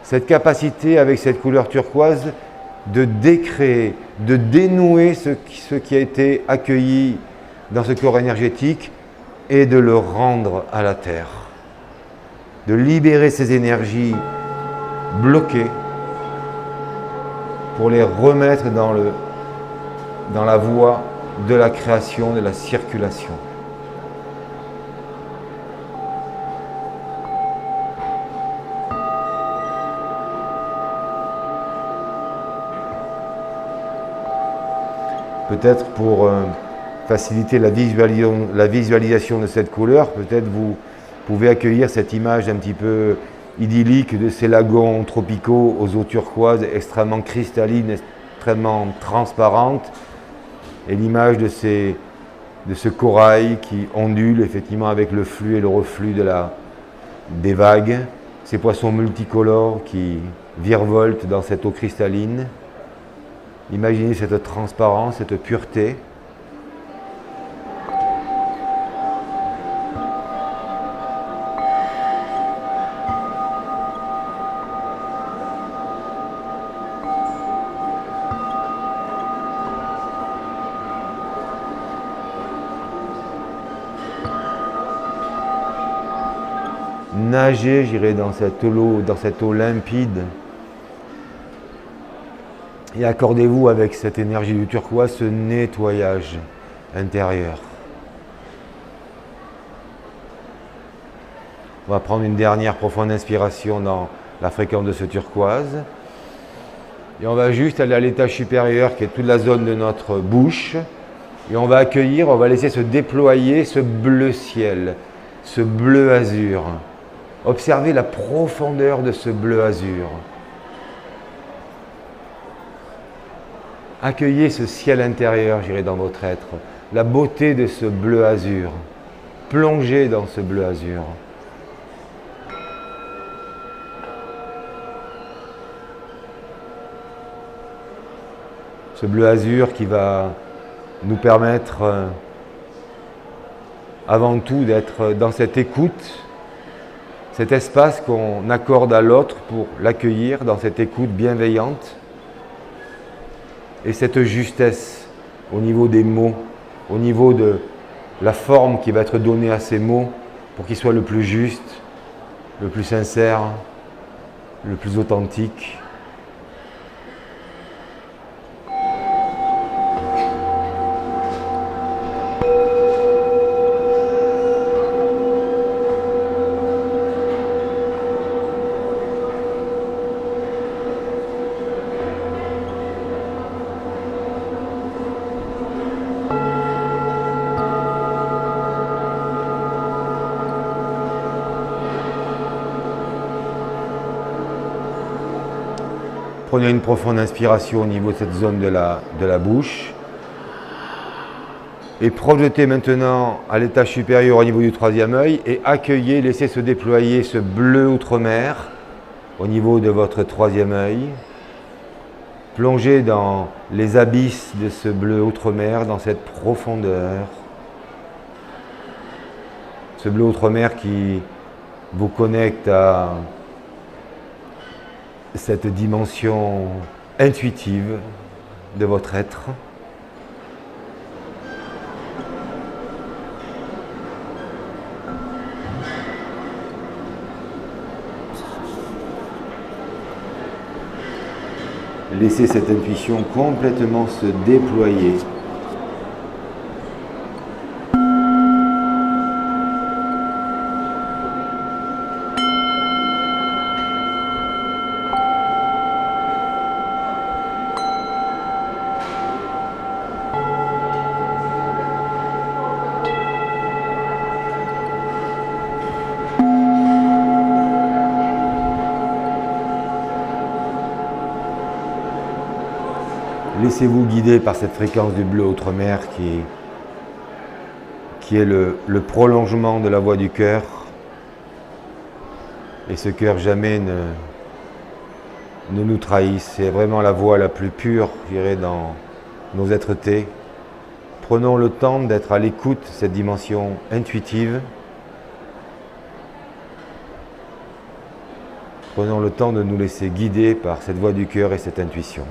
Cette capacité avec cette couleur turquoise de décréer, de dénouer ce qui a été accueilli dans ce corps énergétique et de le rendre à la terre. De libérer ces énergies bloquées pour les remettre dans la voie de la création, de la circulation. Peut-être pour faciliter la visualisation de cette couleur, peut-être vous pouvez accueillir cette image un petit peu idyllique de ces lagons tropicaux aux eaux turquoises extrêmement cristallines, extrêmement transparentes, et l'image de ce corail qui ondule effectivement avec le flux et le reflux des vagues, ces poissons multicolores qui virevoltent dans cette eau cristalline. Imaginez cette transparence, cette pureté. Nagez, j'irai dans cette eau limpide. Et accordez-vous avec cette énergie du turquoise ce nettoyage intérieur. On va prendre une dernière profonde inspiration dans la fréquence de ce turquoise. Et on va juste aller à l'étage supérieur qui est toute la zone de notre bouche. Et on va accueillir, on va laisser se déployer ce bleu ciel, ce bleu azur. Observez la profondeur de ce bleu azur. Accueillez ce ciel intérieur, j'irai dans votre être, la beauté de ce bleu azur. Plongez dans ce bleu azur. Ce bleu azur qui va nous permettre avant tout d'être dans cette écoute, cet espace qu'on accorde à l'autre pour l'accueillir dans cette écoute bienveillante. Et cette justesse au niveau des mots, au niveau de la forme qui va être donnée à ces mots pour qu'ils soient le plus juste, le plus sincère, le plus authentique. Prenez une profonde inspiration au niveau de cette zone de la bouche. Et projetez maintenant à l'étage supérieur au niveau du troisième œil et accueillez, laissez se déployer ce bleu outre-mer au niveau de votre troisième œil. Plongez dans les abysses de ce bleu outre-mer, dans cette profondeur. Ce bleu outre-mer qui vous connecte à cette dimension intuitive de votre être. Laissez cette intuition complètement se déployer. Laissez-vous guider par cette fréquence du bleu outre-mer qui est le prolongement de la voix du cœur. Et ce cœur jamais ne nous trahit. C'est vraiment la voix la plus pure, je dirais, dans nos êtres-tés. Prenons le temps d'être à l'écoute de cette dimension intuitive. Prenons le temps de nous laisser guider par cette voix du cœur et cette intuition.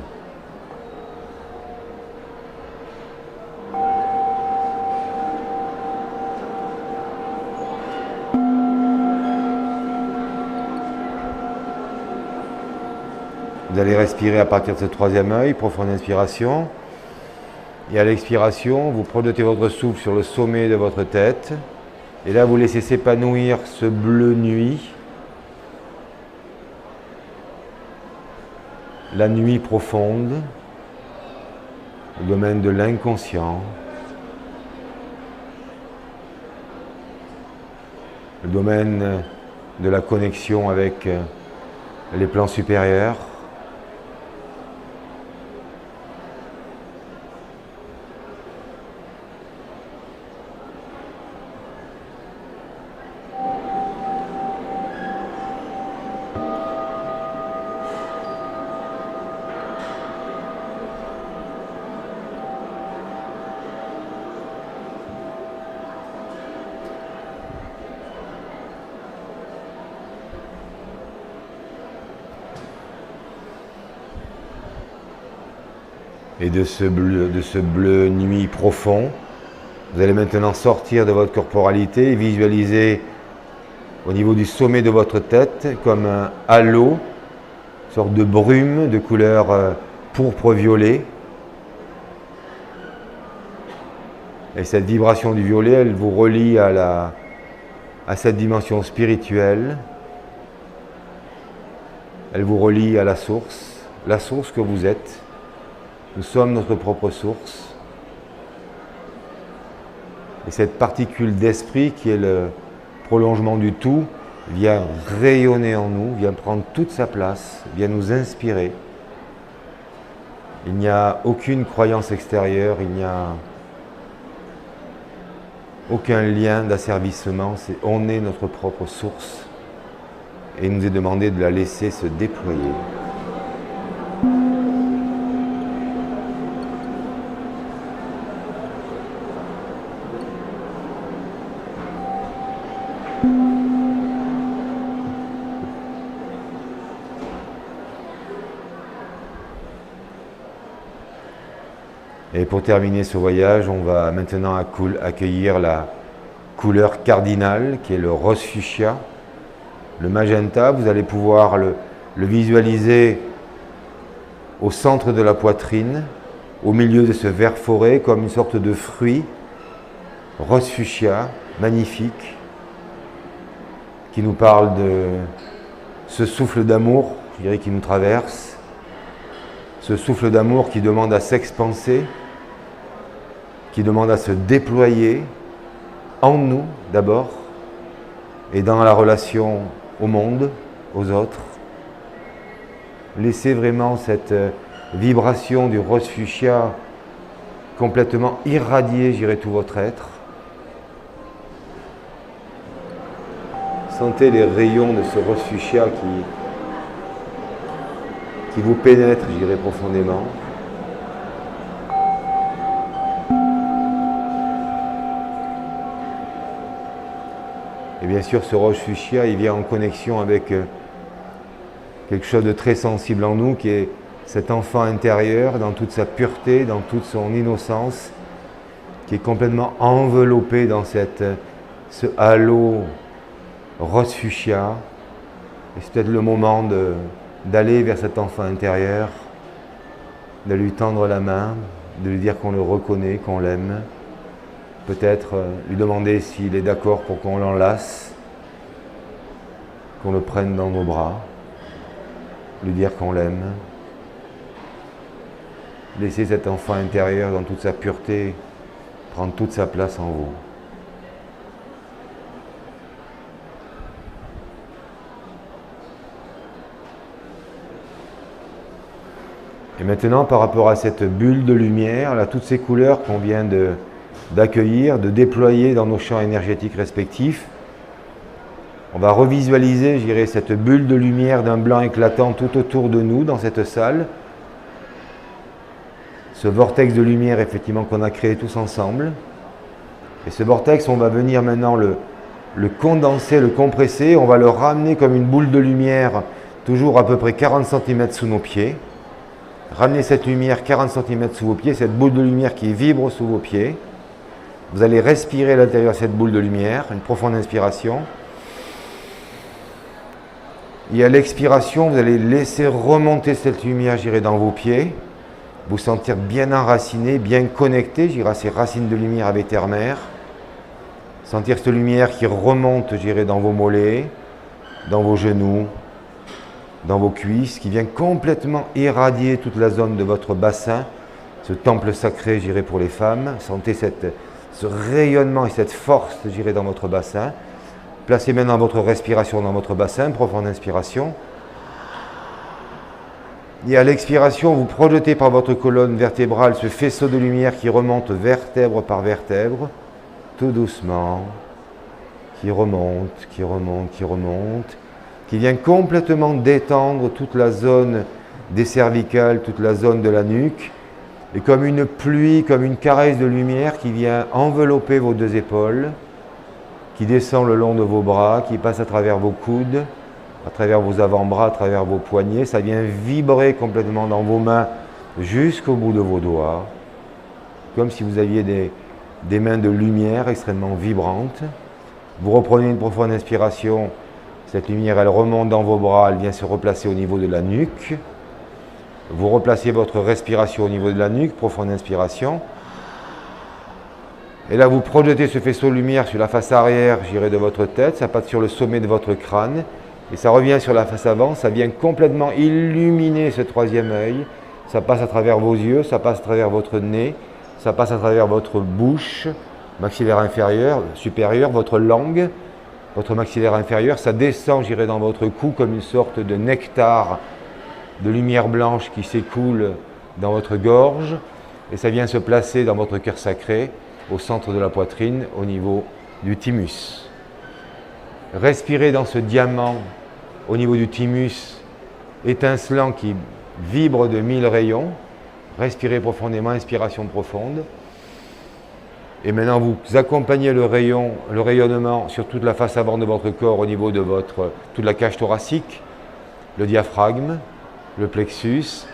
Vous allez respirer à partir de ce troisième œil, profonde inspiration. Et à l'expiration, vous projetez votre souffle sur le sommet de votre tête. Et là, vous laissez s'épanouir ce bleu nuit. La nuit profonde, le domaine de l'inconscient, le domaine de la connexion avec les plans supérieurs. Et de ce bleu nuit profond, vous allez maintenant sortir de votre corporalité et visualiser au niveau du sommet de votre tête comme un halo, une sorte de brume de couleur pourpre-violet. Et cette vibration du violet, elle vous relie à cette dimension spirituelle. Elle vous relie à la source que vous êtes. Nous sommes notre propre source. Et cette particule d'esprit qui est le prolongement du tout vient rayonner en nous, vient prendre toute sa place, vient nous inspirer. Il n'y a aucune croyance extérieure, il n'y a aucun lien d'asservissement. On est notre propre source et il nous est demandé de la laisser se déployer. Et pour terminer ce voyage, on va maintenant accueillir la couleur cardinale qui est le rose fuchsia. Le magenta, vous allez pouvoir le visualiser au centre de la poitrine, au milieu de ce vert forêt, comme une sorte de fruit, rose fuchsia, magnifique, qui nous parle de ce souffle d'amour, je dirais, qui nous traverse, ce souffle d'amour qui demande à s'expanser, qui demande à se déployer en nous d'abord, et dans la relation au monde, aux autres. Laissez vraiment cette vibration du rose fuchsia complètement irradier, je dirais, tout votre être. Sentez les rayons de ce rose fuchsia qui vous pénètrent, je dirais, profondément. Et bien sûr, ce rose fuchsia, il vient en connexion avec quelque chose de très sensible en nous, qui est cet enfant intérieur, dans toute sa pureté, dans toute son innocence, qui est complètement enveloppé dans ce halo rose fuchsia. Et c'est peut-être le moment d'aller vers cet enfant intérieur, de lui tendre la main, de lui dire qu'on le reconnaît, qu'on l'aime. Peut-être lui demander s'il est d'accord pour qu'on l'enlace, qu'on le prenne dans nos bras, lui dire qu'on l'aime. Laissez cet enfant intérieur dans toute sa pureté prendre toute sa place en vous. Et maintenant, par rapport à cette bulle de lumière, là, toutes ces couleurs qu'on vient d'accueillir, de déployer dans nos champs énergétiques respectifs, on va revisualiser, je dirais, cette bulle de lumière d'un blanc éclatant tout autour de nous, dans cette salle. Ce vortex de lumière, effectivement, qu'on a créé tous ensemble. Et ce vortex, on va venir maintenant le condenser, le compresser, on va le ramener comme une boule de lumière, toujours à peu près 40 cm sous nos pieds. Ramenez cette lumière 40 cm sous vos pieds, cette boule de lumière qui vibre sous vos pieds. Vous allez respirer à l'intérieur de cette boule de lumière, une profonde inspiration. Et à l'expiration, vous allez laisser remonter cette lumière, j'irai dans vos pieds. Vous sentir bien enraciné, bien connecté, j'irai à ces racines de lumière avec Terre-Mère. Sentir cette lumière qui remonte, j'irai dans vos mollets, dans vos genoux, dans vos cuisses, qui vient complètement irradier toute la zone de votre bassin, ce temple sacré, j'irai pour les femmes. Sentez ce rayonnement et cette force, j'irai dans votre bassin. Placez maintenant votre respiration dans votre bassin, profonde inspiration. Et à l'expiration, vous projetez par votre colonne vertébrale ce faisceau de lumière qui remonte vertèbre par vertèbre, tout doucement, qui remonte, qui remonte, qui remonte, qui vient complètement détendre toute la zone des cervicales, toute la zone de la nuque, et comme une pluie, comme une caresse de lumière qui vient envelopper vos deux épaules, qui descend le long de vos bras, qui passe à travers vos coudes, à travers vos avant-bras, à travers vos poignets. Ça vient vibrer complètement dans vos mains jusqu'au bout de vos doigts, comme si vous aviez des mains de lumière extrêmement vibrantes. Vous reprenez une profonde inspiration. Cette lumière, elle remonte dans vos bras, elle vient se replacer au niveau de la nuque. Vous replacez votre respiration au niveau de la nuque, profonde inspiration. Et là, vous projetez ce faisceau de lumière sur la face arrière, j'irai de votre tête, ça passe sur le sommet de votre crâne, et ça revient sur la face avant, ça vient complètement illuminer ce troisième œil, ça passe à travers vos yeux, ça passe à travers votre nez, ça passe à travers votre bouche, maxillaire inférieur, supérieur, votre langue, votre maxillaire inférieur, ça descend, j'irai dans votre cou comme une sorte de nectar de lumière blanche qui s'écoule dans votre gorge, et ça vient se placer dans votre cœur sacré, au centre de la poitrine, au niveau du thymus. Respirez dans ce diamant au niveau du thymus, étincelant qui vibre de 1000 rayons. Respirez profondément, inspiration profonde. Et maintenant, vous accompagnez le rayonnement sur toute la face avant de votre corps, au niveau de toute la cage thoracique, le diaphragme, le plexus.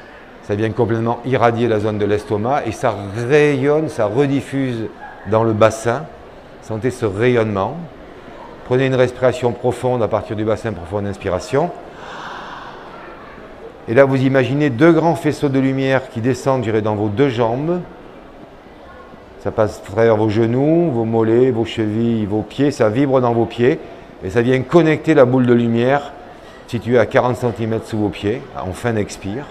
Ça vient complètement irradier la zone de l'estomac et ça rayonne, ça rediffuse dans le bassin. Sentez ce rayonnement. Prenez une respiration profonde à partir du bassin, profonde inspiration. Et là, vous imaginez deux grands faisceaux de lumière qui descendent, je dirais, dans vos deux jambes. Ça passe à travers vos genoux, vos mollets, vos chevilles, vos pieds. Ça vibre dans vos pieds et ça vient connecter la boule de lumière située à 40 cm sous vos pieds, en fin d'expire.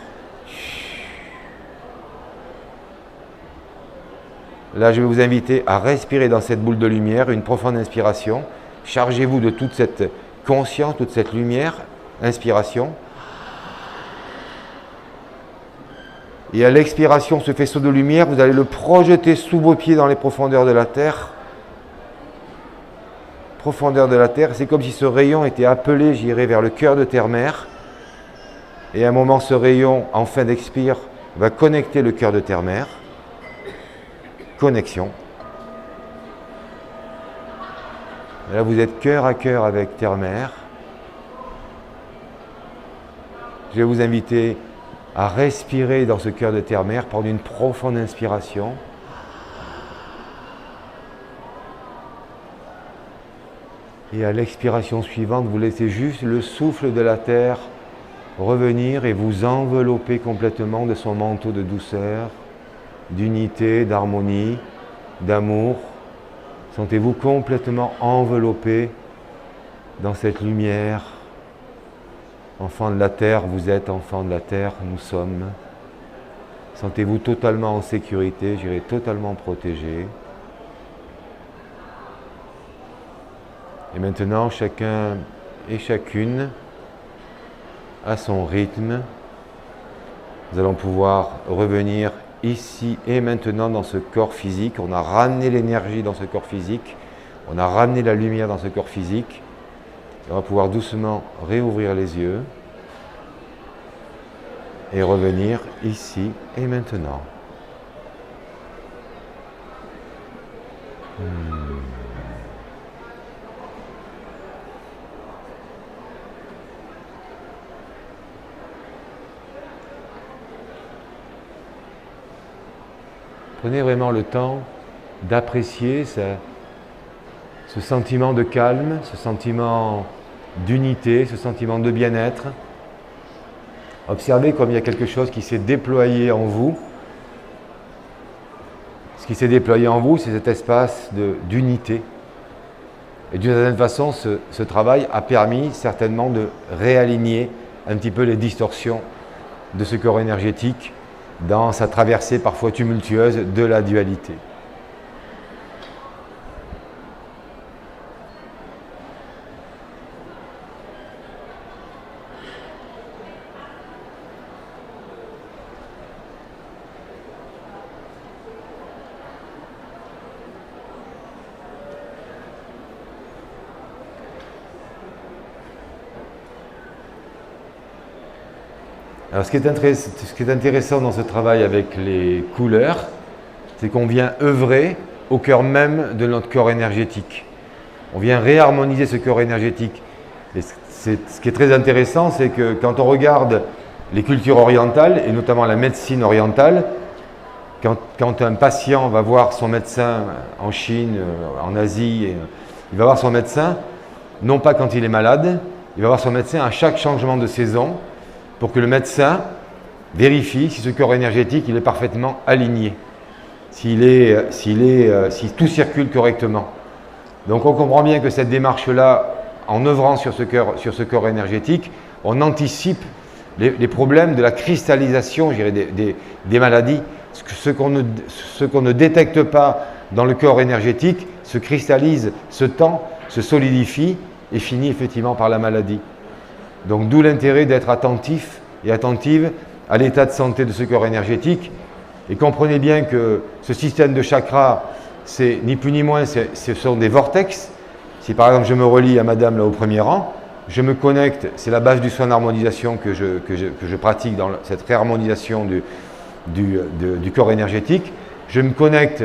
Là, je vais vous inviter à respirer dans cette boule de lumière, une profonde inspiration. Chargez-vous de toute cette conscience, toute cette lumière. Inspiration. Et à l'expiration, ce faisceau de lumière, vous allez le projeter sous vos pieds dans les profondeurs de la Terre. Profondeur de la Terre, c'est comme si ce rayon était appelé, j'irais, vers le cœur de Terre-Mère. Et à un moment, ce rayon, en fin d'expire, va connecter le cœur de Terre-Mère. Connexion. Et là, vous êtes cœur à cœur avec Terre-Mère. Je vais vous inviter à respirer dans ce cœur de Terre-Mère, prendre une profonde inspiration. Et à l'expiration suivante, vous laissez juste le souffle de la Terre revenir et vous envelopper complètement de son manteau de douceur, d'unité, d'harmonie, d'amour. Sentez-vous complètement enveloppé dans cette lumière. Enfant de la terre, vous êtes enfant de la terre, nous sommes. Sentez-vous totalement en sécurité, je dirais totalement protégé. Et maintenant, chacun et chacune, à son rythme, nous allons pouvoir revenir ici et maintenant dans ce corps physique. On a ramené l'énergie dans ce corps physique, on a ramené la lumière dans ce corps physique. Et on va pouvoir doucement réouvrir les yeux et revenir ici et maintenant. Prenez vraiment le temps d'apprécier ce sentiment de calme, ce sentiment d'unité, ce sentiment de bien-être. Observez comme il y a quelque chose qui s'est déployé en vous. Ce qui s'est déployé en vous, c'est cet espace d'unité. Et d'une certaine façon, ce travail a permis certainement de réaligner un petit peu les distorsions de ce corps énergétique dans sa traversée parfois tumultueuse de la dualité. Alors ce qui est intéressant dans ce travail avec les couleurs, c'est qu'on vient œuvrer au cœur même de notre corps énergétique. On vient réharmoniser ce corps énergétique. Et ce qui est très intéressant, c'est que quand on regarde les cultures orientales, et notamment la médecine orientale, quand un patient va voir son médecin en Chine, en Asie, il va voir son médecin, non pas quand il est malade, il va voir son médecin à chaque changement de saison, pour que le médecin vérifie si ce corps énergétique il est parfaitement aligné, si tout circule correctement. Donc on comprend bien que cette démarche-là, en œuvrant sur ce corps énergétique, on anticipe les problèmes de la cristallisation, je dirais, des maladies. Ce qu'on ne détecte pas dans le corps énergétique se cristallise, se tend, se solidifie et finit effectivement par la maladie. Donc d'où l'intérêt d'être attentif et attentive à l'état de santé de ce corps énergétique. Et comprenez bien que ce système de chakras, c'est ni plus ni moins, ce sont des vortex. Si par exemple je me relie à madame là au premier rang, je me connecte, c'est la base du soin d'harmonisation que je pratique dans cette réharmonisation du corps énergétique. Je me connecte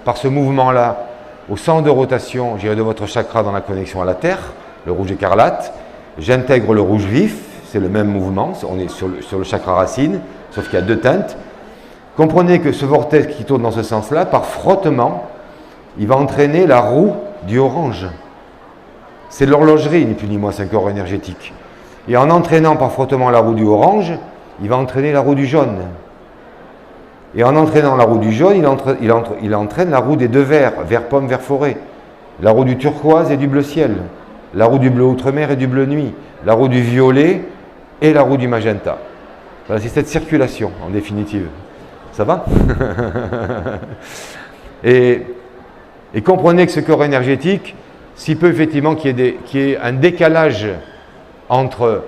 par ce mouvement-là au centre de rotation, je dirais, de votre chakra dans la connexion à la Terre, le rouge écarlate. J'intègre le rouge vif, c'est le même mouvement, on est sur le chakra racine, sauf qu'il y a deux teintes. Comprenez que ce vortex qui tourne dans ce sens-là, par frottement, il va entraîner la roue du orange. C'est l'horlogerie, ni plus ni moins, c'est un corps énergétique. Et en entraînant par frottement la roue du orange, il va entraîner la roue du jaune. Et en entraînant la roue du jaune, il entraîne la roue des deux verts, vert pomme, vert forêt. La roue du turquoise et du bleu ciel. La roue du bleu outre-mer et du bleu nuit, la roue du violet et la roue du magenta. Voilà, c'est cette circulation en définitive. Ça va? et comprenez que ce corps énergétique, s'il peut effectivement qu'il y ait un décalage entre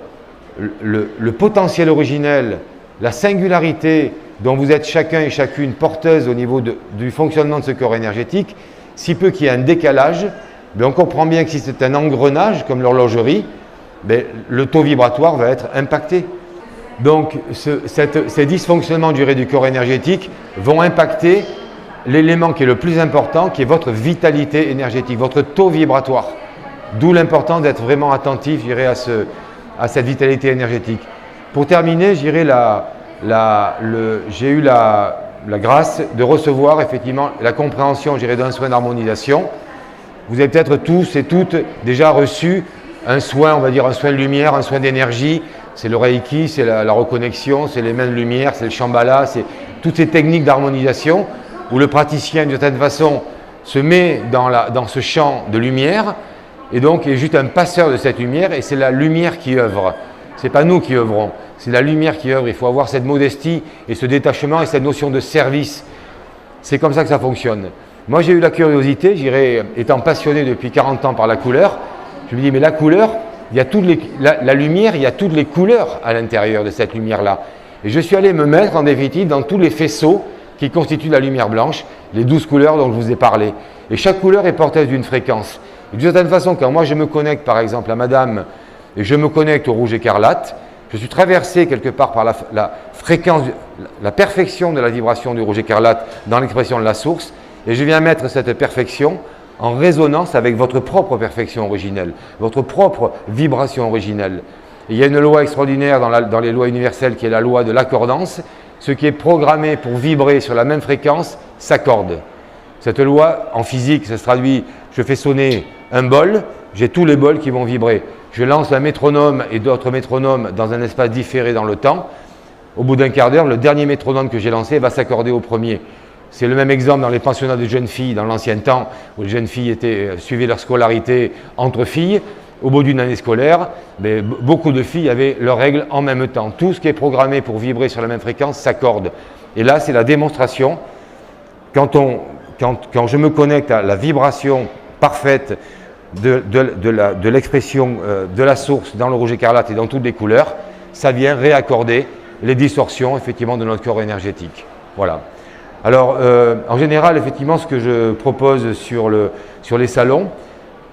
le potentiel originel, la singularité dont vous êtes chacun et chacune porteuse au niveau du fonctionnement de ce corps énergétique, s'il peut qu'il y ait un décalage, mais on comprend bien que si c'est un engrenage, comme l'horlogerie, le taux vibratoire va être impacté. Donc, ces dysfonctionnements du corps énergétique vont impacter l'élément qui est le plus important, qui est votre vitalité énergétique, votre taux vibratoire. D'où l'importance d'être vraiment attentif, je dirais, à cette vitalité énergétique. Pour terminer, je dirais, j'ai eu la grâce de recevoir effectivement la compréhension, je dirais, d'un soin d'harmonisation. Vous avez peut-être tous et toutes déjà reçu un soin, on va dire un soin de lumière, un soin d'énergie, C'est le Reiki, c'est la reconnexion, c'est les mains de lumière, c'est le Shambhala, c'est toutes ces techniques d'harmonisation où le praticien, d'une certaine façon, se met dans ce champ de lumière et donc est juste un passeur de cette lumière et c'est la lumière qui œuvre. Ce n'est pas nous qui œuvrons, c'est la lumière qui œuvre. Il faut avoir cette modestie et ce détachement et cette notion de service. C'est comme ça que ça fonctionne. Moi, j'ai eu la curiosité, étant passionné depuis 40 ans par la couleur, je me dis, mais la couleur, il y a la lumière, il y a toutes les couleurs à l'intérieur de cette lumière-là. Et je suis allé me mettre en définitive dans tous les faisceaux qui constituent la lumière blanche, les 12 couleurs dont je vous ai parlé. Et chaque couleur est porteuse d'une fréquence. Et d'une certaine façon, quand moi je me connecte par exemple à Madame et je me connecte au rouge écarlate, je suis traversé quelque part par la fréquence, la perfection de la vibration du rouge écarlate dans l'expression de la source et je viens mettre cette perfection en résonance avec votre propre perfection originelle, votre propre vibration originelle. Et il y a une loi extraordinaire dans les lois universelles qui est la loi de l'accordance. Ce qui est programmé pour vibrer sur la même fréquence s'accorde. Cette loi, en physique, ça se traduit, je fais sonner un bol, j'ai tous les bols qui vont vibrer. Je lance un métronome et d'autres métronomes dans un espace différé dans le temps. Au bout d'un quart d'heure, le dernier métronome que j'ai lancé va s'accorder au premier. C'est le même exemple dans les pensionnats de jeunes filles dans l'ancien temps, où les jeunes filles suivaient leur scolarité entre filles. Au bout d'une année scolaire, beaucoup de filles avaient leurs règles en même temps. Tout ce qui est programmé pour vibrer sur la même fréquence s'accorde. Et là, c'est la démonstration. Quand je me connecte à la vibration parfaite de l'expression de la source dans le rouge écarlate et dans toutes les couleurs, ça vient réaccorder les distorsions effectivement de notre corps énergétique. Voilà. Alors, en général, effectivement, ce que je propose sur les salons,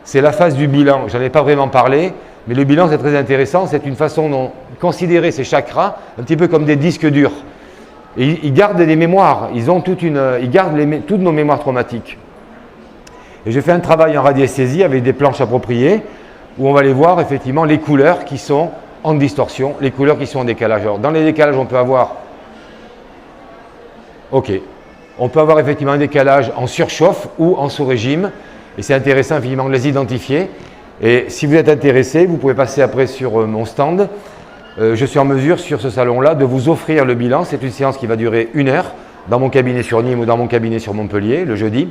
c'est la phase du bilan. Je n'en ai pas vraiment parlé, mais le bilan, c'est très intéressant. C'est une façon de considérer ces chakras un petit peu comme des disques durs. Et ils gardent des mémoires. Ils gardent toutes nos mémoires traumatiques. Et je fais un travail en radiesthésie avec des planches appropriées où on va aller voir effectivement les couleurs qui sont en distorsion, les couleurs qui sont en décalage. Alors, dans les décalages, on peut avoir... Ok. On peut avoir effectivement un décalage en surchauffe ou en sous-régime. Et c'est intéressant effectivement de les identifier. Et si vous êtes intéressé, vous pouvez passer après sur mon stand. Je suis en mesure sur ce salon-là de vous offrir le bilan. C'est une séance qui va durer 1 heure dans mon cabinet sur Nîmes ou dans mon cabinet sur Montpellier le jeudi.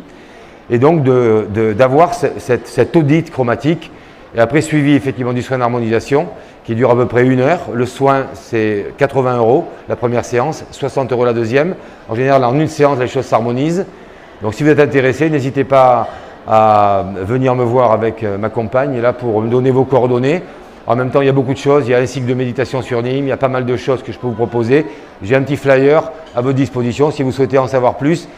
Et donc d'avoir cette audit chromatique et après suivi effectivement du soin d'harmonisation qui dure à peu près 1 heure. Le soin c'est 80 € la première séance, 60 € la deuxième. En général en une séance les choses s'harmonisent. Donc si vous êtes intéressé, n'hésitez pas à venir me voir avec ma compagne, là pour me donner vos coordonnées. En même temps, il y a beaucoup de choses. Il y a un cycle de méditation sur Nîmes, il y a pas mal de choses que je peux vous proposer. J'ai un petit flyer à votre disposition si vous souhaitez en savoir plus.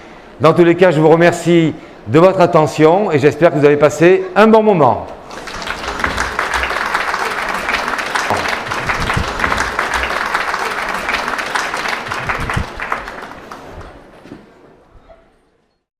Dans tous les cas, je vous remercie de votre attention et j'espère que vous avez passé un bon moment.